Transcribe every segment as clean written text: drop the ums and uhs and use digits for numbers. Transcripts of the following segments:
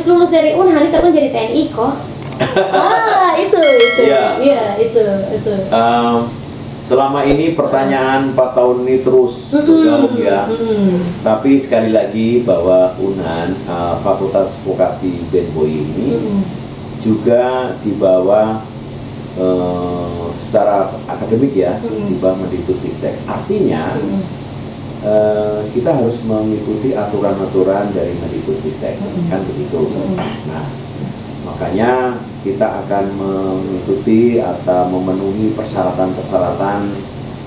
habis lulus dari Unhan itu kan jadi TNI kok. Itu. Iya, itu. Selama ini pertanyaan 4 tahun ini terus bergabung ya. Tapi sekali lagi bahwa Unhan, Fakultas Vokasi BENBOI ini juga di bawah secara akademik ya, di bawah Mendikbudristek. Artinya kita harus mengikuti aturan-aturan dari Mendikbudristek, kan begitu. Nah, makanya kita akan mengikuti atau memenuhi persyaratan-persyaratan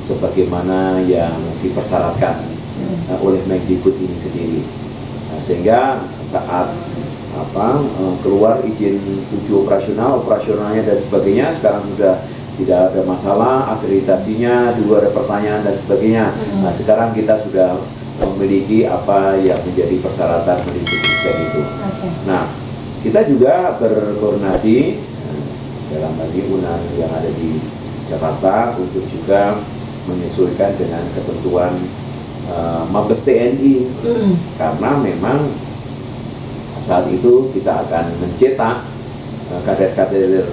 sebagaimana yang dipersyaratkan oleh Mendikbud ini sendiri. Nah, sehingga saat keluar izin 7 operasionalnya dan sebagainya, sekarang sudah tidak ada masalah, akreditasinya, dulu ada pertanyaan dan sebagainya. Nah, sekarang kita sudah memiliki apa yang menjadi persyaratan Mendikbudristek itu. Nah, kita juga berkoordinasi dalam hal ini Unhan yang ada di Jakarta untuk juga menyesuaikan dengan ketentuan Mabes TNI, karena memang saat itu kita akan mencetak kader-kader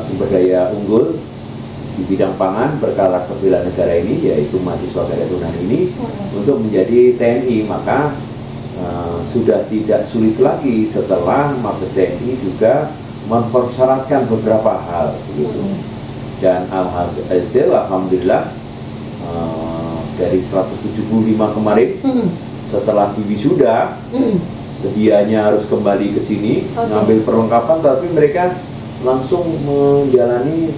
sumber daya unggul di bidang pangan berkarakter bela negara ini, yaitu mahasiswa kader Unhan ini untuk menjadi TNI. Maka sudah tidak sulit lagi setelah Mabes TNI juga mempersyaratkan beberapa hal gitu. Dan alhasil alhamdulillah dari 175 kemarin setelah diwisuda sedianya harus kembali ke sini ngambil perlengkapan, tapi mereka langsung menjalani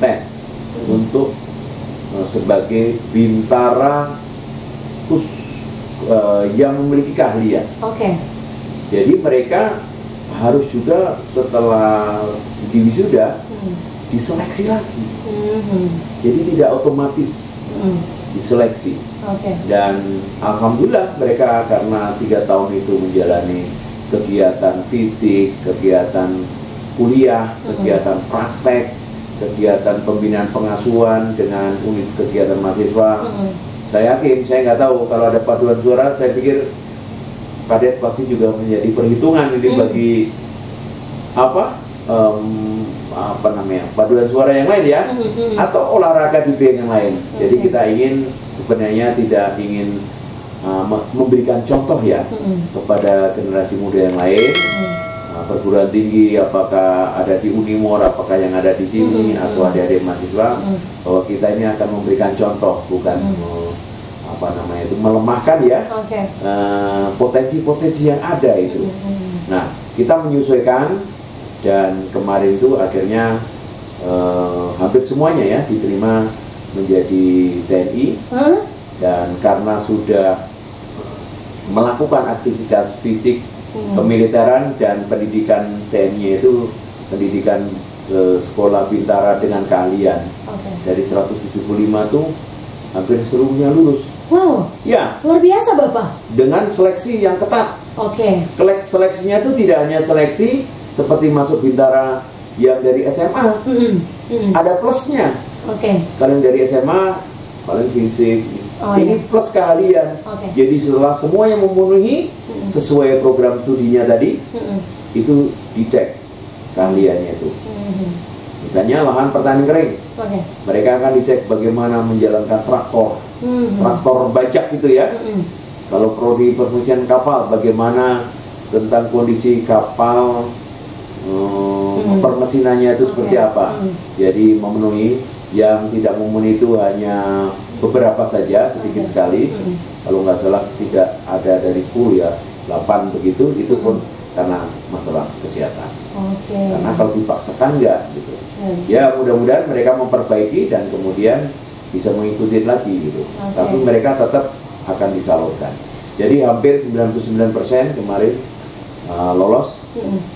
tes untuk sebagai bintara yang memiliki keahlian. Jadi mereka harus juga setelah diwisuda diseleksi lagi. Jadi tidak otomatis diseleksi. Dan alhamdulillah mereka karena 3 tahun itu menjalani kegiatan fisik, kegiatan kuliah, kegiatan praktek, kegiatan pembinaan pengasuhan dengan unit kegiatan mahasiswa. Saya yakin, saya nggak tahu kalau ada paduan suara, saya pikir kadet pasti juga menjadi perhitungan ini bagi paduan suara yang lain ya, atau olahraga di bidang yang lain. Jadi kita ingin sebenarnya tidak ingin memberikan contoh ya kepada generasi muda yang lain, perguruan tinggi, apakah ada di Unimor, apakah yang ada di sini atau adik-adik mahasiswa, bahwa kita ini akan memberikan contoh, bukan melemahkan ya potensi-potensi yang ada itu. Nah, kita menyesuaikan, dan kemarin itu akhirnya hampir semuanya ya diterima menjadi TNI. Dan karena sudah melakukan aktivitas fisik kemiliteran dan pendidikan TNI itu pendidikan sekolah bintara dengan keahlian, dari 175 tuh hampir seluruhnya lulus. Wow, ya, luar biasa Bapak. Dengan seleksi yang ketat. Seleksinya itu tidak hanya seleksi seperti masuk bintara yang dari SMA, ada plusnya. Kalau yang dari SMA paling fisik, ini plus keahlian. Jadi setelah semua yang memenuhi sesuai program studinya tadi, itu dicek keahliannya itu. Misalnya lahan pertanian kering, mereka akan dicek bagaimana menjalankan traktor bajak gitu ya. Kalau prodi perfungsian kapal, bagaimana tentang kondisi kapal, permesinannya itu seperti apa. Jadi memenuhi, yang tidak memenuhi itu hanya beberapa saja, sedikit sekali. Kalau nggak salah tidak ada dari 10 ya, 8 begitu, itu pun karena masalah kesehatan. Karena kalau dipaksakan enggak gitu. Ya mudah-mudahan mereka memperbaiki dan kemudian bisa mengikuti lagi gitu. Tapi mereka tetap akan disalurkan. Jadi hampir 99% kemarin lolos,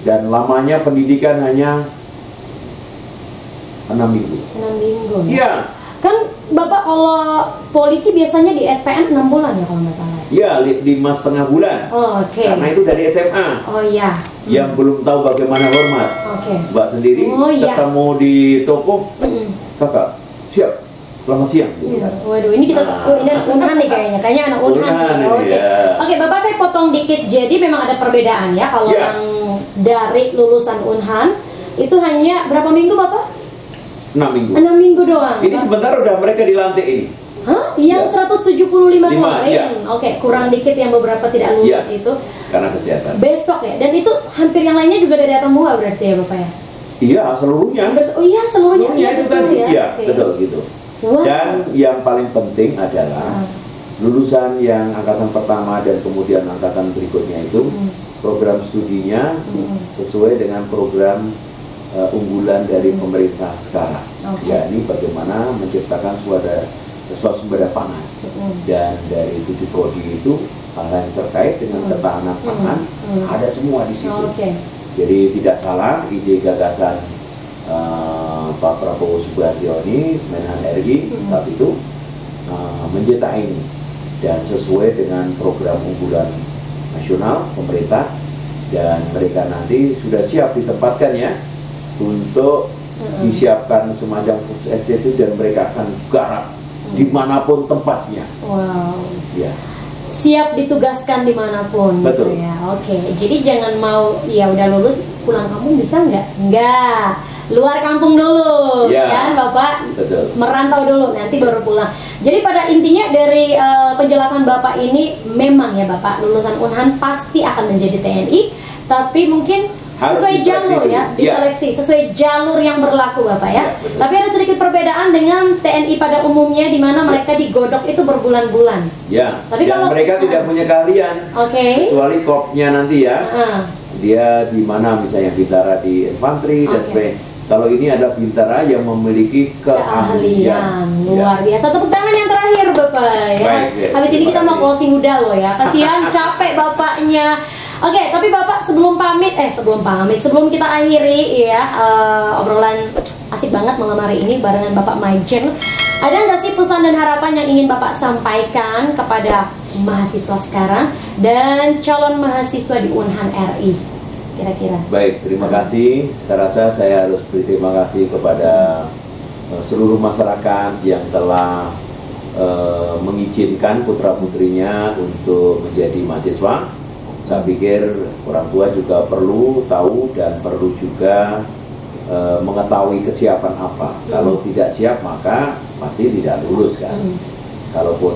dan lamanya pendidikan hanya 6 minggu. 6 minggu. Iya. Kan Bapak kalau polisi biasanya di SPM 6 bulan ya kalau nggak salah. Iya, 5,5 bulan. Karena itu dari SMA. Yang belum tahu bagaimana hormat. Mbak sendiri ketemu di toko, kakak siap selamat siang. Iya. Waduh, ini kita ini anak Unhan nih kayaknya anak Unhan. Oke. Oke, Bapak saya potong dikit. Jadi memang ada perbedaan ya kalau yang dari lulusan Unhan itu hanya berapa minggu Bapak? 6 minggu. 6 minggu doang. Ini sebentar udah mereka dilantik ini. Hah? Yang 175 kemarin? Oke, kurang dikit yang beberapa tidak lulus itu. Karena kesehatan. Besok ya. Dan itu hampir yang lainnya juga dari Atamua berarti ya Bapak ya? Iya, seluruhnya. Oh iya, seluruhnya Seluruhnya itu tadi. ya? Iya, betul gitu. Wow. Dan yang paling penting adalah lulusan yang angkatan pertama dan kemudian angkatan berikutnya itu program studinya sesuai dengan program unggulan dari pemerintah sekarang. Yakni bagaimana menciptakan swasembada pangan. Dan dari 7 prodi itu hal yang terkait dengan ketahanan pangan ada semua di situ. Jadi tidak salah ide gagasan Pak Prabowo Subianto ini, Menhan RI saat itu mencetak ini dan sesuai dengan program unggulan nasional pemerintah, dan mereka nanti sudah siap ditempatkan ya untuk disiapkan semacam food estate itu, dan mereka akan garap dimanapun tempatnya. Wow. Ya. Siap ditugaskan dimanapun. Betul. Gitu ya. Oke. Jadi jangan mau ya udah lulus pulang kampung bisa nggak? Nggak. Luar kampung dulu, kan Bapak? Betul. Merantau dulu, nanti baru pulang. Jadi pada intinya dari penjelasan Bapak ini memang ya Bapak lulusan Unhan pasti akan menjadi TNI, tapi mungkin sesuai jalur ya, diseleksi sesuai jalur yang berlaku Bapak ya. Tapi ada sedikit perbedaan dengan TNI pada umumnya di mana mereka digodok itu berbulan-bulan. Ya. Tapi dan kalau mereka tidak punya keahlian. Kecuali korpsnya nanti ya. Dia di mana misalnya bintara di infanteri dan sebagainya. Kalau ini ada bintara yang memiliki keahlian luar biasa. Tepuk tangan yang terakhir Bapak ya. Baik, habis ini kita mau closing udah loh ya. Kasihan capek Bapaknya. Oke, tapi Bapak sebelum kita akhiri ya obrolan asik banget malam hari ini barengan Bapak Maijen, ada nggak sih pesan dan harapan yang ingin Bapak sampaikan kepada mahasiswa sekarang dan calon mahasiswa di Unhan RI kira-kira? Baik, terima kasih. Saya rasa saya harus berterima kasih kepada seluruh masyarakat yang telah mengizinkan putra-putrinya untuk menjadi mahasiswa. Saya pikir orang tua juga perlu tahu dan perlu juga mengetahui kesiapan apa. Kalau tidak siap maka pasti tidak lulus kan. Kalaupun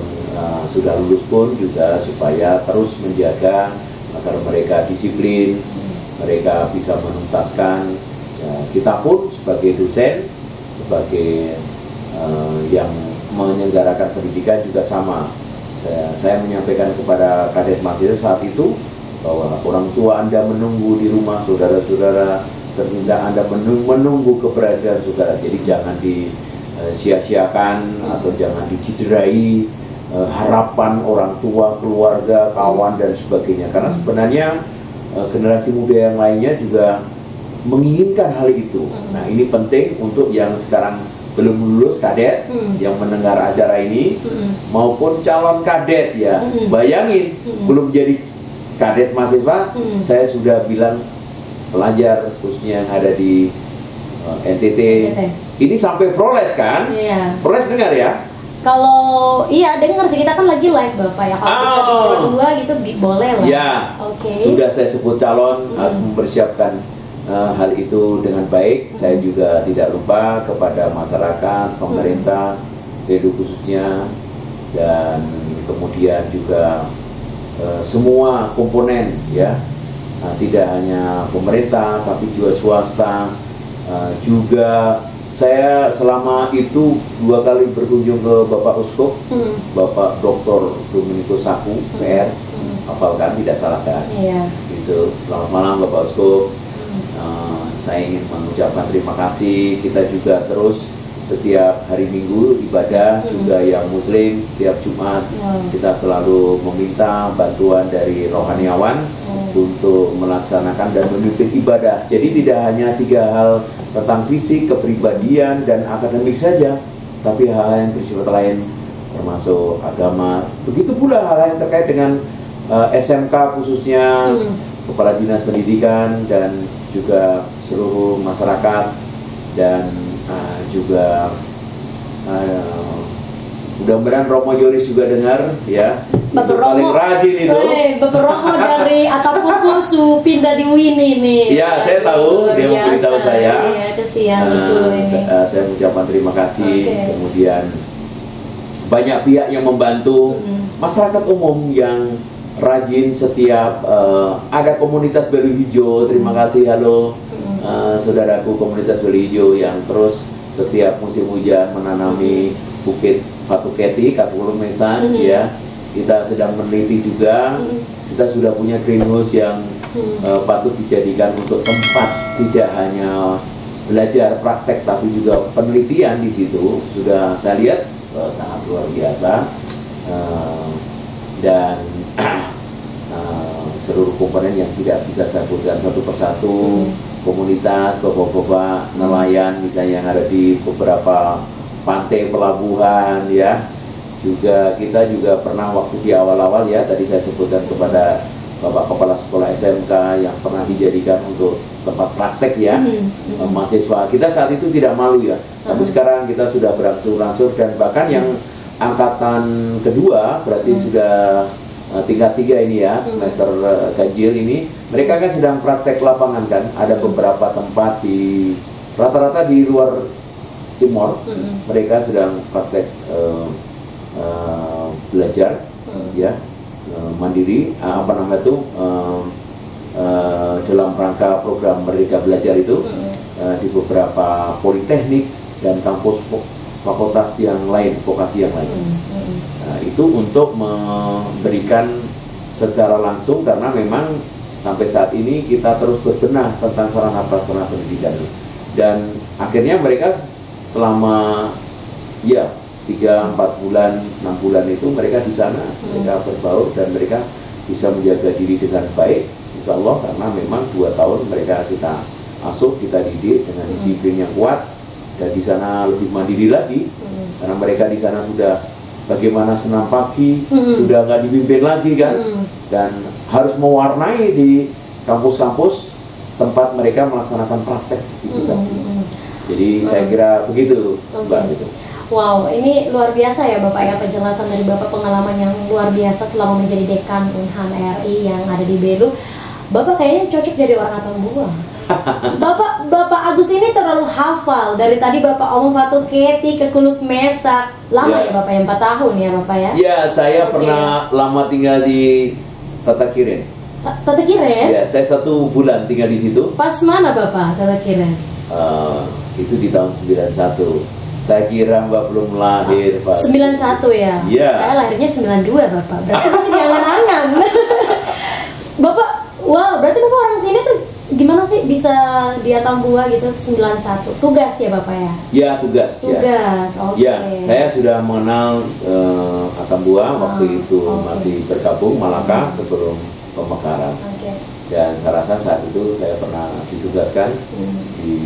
sudah lulus pun juga supaya terus menjaga agar mereka disiplin, mereka bisa menuntaskan. Kita pun sebagai dosen, sebagai yang menyelenggarakan pendidikan juga sama. Saya menyampaikan kepada kadet mahasiswa saat itu bahwa orang tua Anda menunggu di rumah, saudara-saudara tercinta Anda menunggu keberhasilan saudara. Jadi jangan disia-siakan atau jangan dicederai harapan orang tua, keluarga, kawan dan sebagainya. Karena sebenarnya generasi muda yang lainnya juga menginginkan hal itu. Nah, ini penting untuk yang sekarang belum lulus kadet yang mendengar acara ini maupun calon kadet ya. Bayangin belum jadi kadet mahasiswa, saya sudah bilang pelajar khususnya yang ada di NTT ini sampai proles kan? Proles dengar ya? Kalau iya dengar sih, kita kan lagi live Bapak ya. Kalau kita di Pro 2 gitu boleh lah. Ya. Sudah saya sebut calon harus mempersiapkan hal itu dengan baik. Saya juga tidak lupa kepada masyarakat, pemerintah, Edu khususnya, dan kemudian juga semua komponen ya, tidak hanya pemerintah tapi juga swasta. Juga saya selama itu 2 kali berkunjung ke Bapak Uskup, Bapak Dr. Dominico Saku, PR, hafalkan tidak salah kan? Gitu. Selamat malam Bapak Uskup. Saya ingin mengucapkan terima kasih. Kita juga terus setiap hari Minggu ibadah juga yang Muslim setiap Jumat kita selalu meminta bantuan dari rohaniawan untuk melaksanakan dan memimpin ibadah. Jadi tidak hanya 3 hal tentang fisik, kepribadian dan akademik saja, tapi hal-hal yang bersifat lain termasuk agama. Begitu pula hal-hal yang terkait dengan SMK khususnya Kepala Dinas Pendidikan dan juga seluruh masyarakat dan juga Mudah-mudahan Romo Yoris juga dengar ya. Bapak Itu paling Romo, rajin itu. Bapak Romo dari Atapur Kusu pindah di Wini nih. Iya, saya tahu, dia memberitahu saya. Iya, kesian betul ini. Saya mengucapkan terima kasih. Kemudian banyak pihak yang membantu, masyarakat umum yang rajin setiap ada komunitas Belu Hijau. Terima kasih, halo saudaraku komunitas Belu Hijau yang terus setiap musim hujan menanami bukit Fatuketi, Katulung Mesan, ya. Kita sedang meneliti juga. Kita sudah punya greenhouse yang patut dijadikan untuk tempat tidak hanya belajar praktek tapi juga penelitian di situ. Sudah saya lihat sangat luar biasa, dan seluruh komponen yang tidak bisa saya sebutkan satu persatu. Komunitas bapak-bapak nelayan misalnya yang ada di beberapa pantai pelabuhan, ya. Juga kita juga pernah waktu di awal-awal, ya, tadi saya sebutkan kepada Bapak Kepala Sekolah SMK yang pernah dijadikan untuk tempat praktek, ya, mahasiswa. Kita saat itu tidak malu, ya, tapi sekarang kita sudah berangsur-angsur dan bahkan yang angkatan kedua berarti sudah tingkat 3 ini, ya, semester ganjil ini, mereka kan sedang praktek lapangan, kan. Ada beberapa tempat di rata-rata di luar Timor, mereka sedang praktek belajar, ya, mandiri, apa namanya itu, dalam rangka program Merdeka Belajar itu, di beberapa politeknik dan kampus fakultas yang lain, vokasi yang lain. Nah, itu untuk memberikan secara langsung, karena memang sampai saat ini kita terus berbenah tentang sarana prasarana pendidikan, dan akhirnya mereka selama, ya, 3-4 bulan, 6 bulan itu mereka di sana, mereka berbaur dan mereka bisa menjaga diri dengan baik, insya Allah, karena memang 2 tahun mereka kita asuh, kita didik dengan disiplin yang kuat, dan di sana lebih mandiri lagi, karena mereka di sana sudah bagaimana senam pagi, sudah nggak dipimpin lagi, kan, dan harus mewarnai di kampus-kampus tempat mereka melaksanakan praktek itu tadi. Jadi saya kira begitu, Mbak, gitu. Wow, ini luar biasa ya Bapak, ya, penjelasan dari Bapak, pengalaman yang luar biasa selama menjadi dekan Unhan RI yang ada di Belu. Bapak kayaknya cocok jadi orang Atambua. Bapak Agus ini terlalu hafal. Dari tadi Bapak omong Fatuketi ke Kuluk Mesak. Lama, ya Bapak, yang 4 tahun ya Bapak, ya? Ya, saya pernah lama tinggal di Tatakiren. Tatakiren? Ya, saya 1 bulan tinggal di situ. Pas mana Bapak Tatakiren? Itu di tahun 91. Saya kira Mbak belum lahir, Pak. 91 ya? Iya. Saya lahirnya 92 Bapak. Berarti masih di angan-angan. Bapak, wow, berarti Bapak orang sini tuh gimana sih bisa di Atambua gitu 91? Tugas ya Bapak, ya? Ya, tugas. Tugas, ya. oke. Ya, saya sudah mengenal Atambua waktu itu masih bergabung Malaka sebelum pemekaran. Dan saya rasa saat itu saya pernah ditugaskan di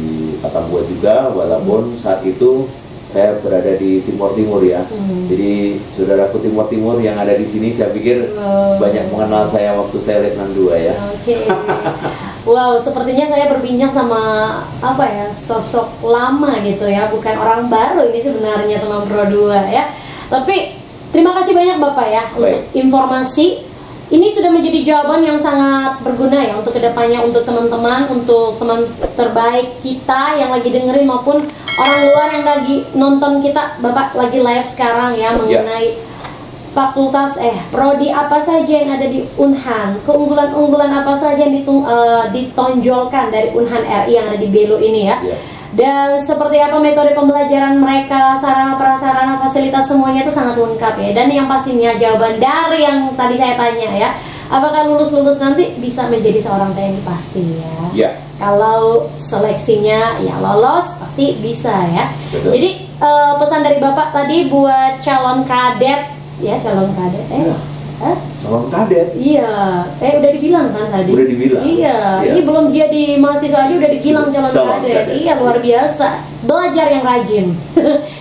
Atambua juga, walaupun saat itu saya berada di Timur-Timur, ya. Jadi saudaraku Timur-Timur yang ada di sini, saya pikir banyak mengenal saya waktu saya Letnan 2, ya. Wow, sepertinya saya berbincang sama apa ya, sosok lama gitu, ya, bukan orang baru ini sebenarnya, teman Pro 2, ya. Tapi terima kasih banyak Bapak, ya, untuk informasi. Ini sudah menjadi jawaban yang sangat berguna, ya, untuk kedepannya, untuk teman-teman, untuk teman terbaik kita yang lagi dengerin maupun orang luar yang lagi nonton kita. Bapak lagi live sekarang, ya, mengenai fakultas prodi apa saja yang ada di Unhan, keunggulan-unggulan apa saja yang ditonjolkan dari Unhan RI yang ada di Belu ini, ya. Dan seperti apa metode pembelajaran mereka, sarana prasarana, fasilitas, semuanya itu sangat lengkap, ya. Dan yang pastinya jawaban dari yang tadi saya tanya, ya, apakah lulus-lulus nanti bisa menjadi seorang TNI, pasti, ya. Kalau seleksinya ya lolos, pasti bisa, ya. Betul. Jadi pesan dari Bapak tadi buat calon kadet, ya, calon kadet, calon kadet? Iya, udah dibilang kan tadi? Udah dibilang? Iya, ini belum jadi mahasiswa aja udah dibilang calon kadet. Iya, luar biasa. Belajar yang rajin,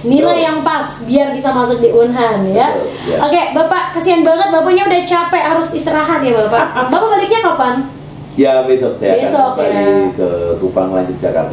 nilai yang pas, biar bisa masuk di Unhan, ya. Oke, Bapak, kasihan banget, Bapaknya udah capek, harus istirahat, ya Bapak. Bapak baliknya kapan? Ya, besok saya akan kembali ke Kupang, lanjut Jakarta.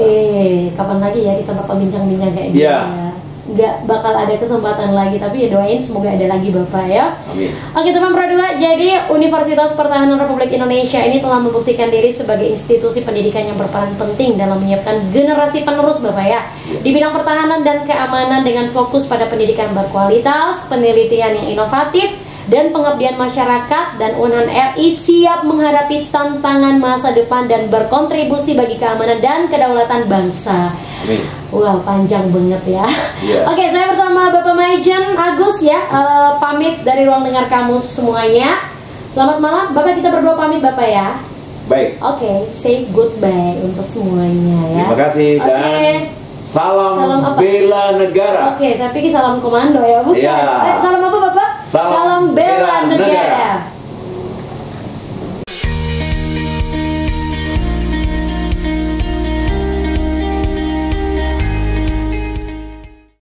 Kapan lagi ya kita bakal bincang-bincang kayak gini, ya. nggak bakal ada kesempatan lagi, tapi ya doain semoga ada lagi Bapak ya. Amin. Oke teman Pro 2, jadi Universitas Pertahanan Republik Indonesia ini telah membuktikan diri sebagai institusi pendidikan yang berperan penting dalam menyiapkan generasi penerus Bapak ya, di bidang pertahanan dan keamanan dengan fokus pada pendidikan berkualitas, penelitian yang inovatif, dan pengabdian masyarakat. Dan Unhan RI siap menghadapi tantangan masa depan dan berkontribusi bagi keamanan dan kedaulatan bangsa. Amin. Wow, panjang banget ya. Yeah. Oke, saya bersama Bapak Maijen Agus ya, pamit dari ruang dengar kamus semuanya. Selamat malam, Bapak, kita berdua pamit Bapak ya. Baik. Oke, say goodbye untuk semuanya ya. Terima kasih dan salam apa? bela negara. Oke, saya pikir salam komando ya, bukan? Iya. Salam apa Bapak? Salam bela bela negara. negara.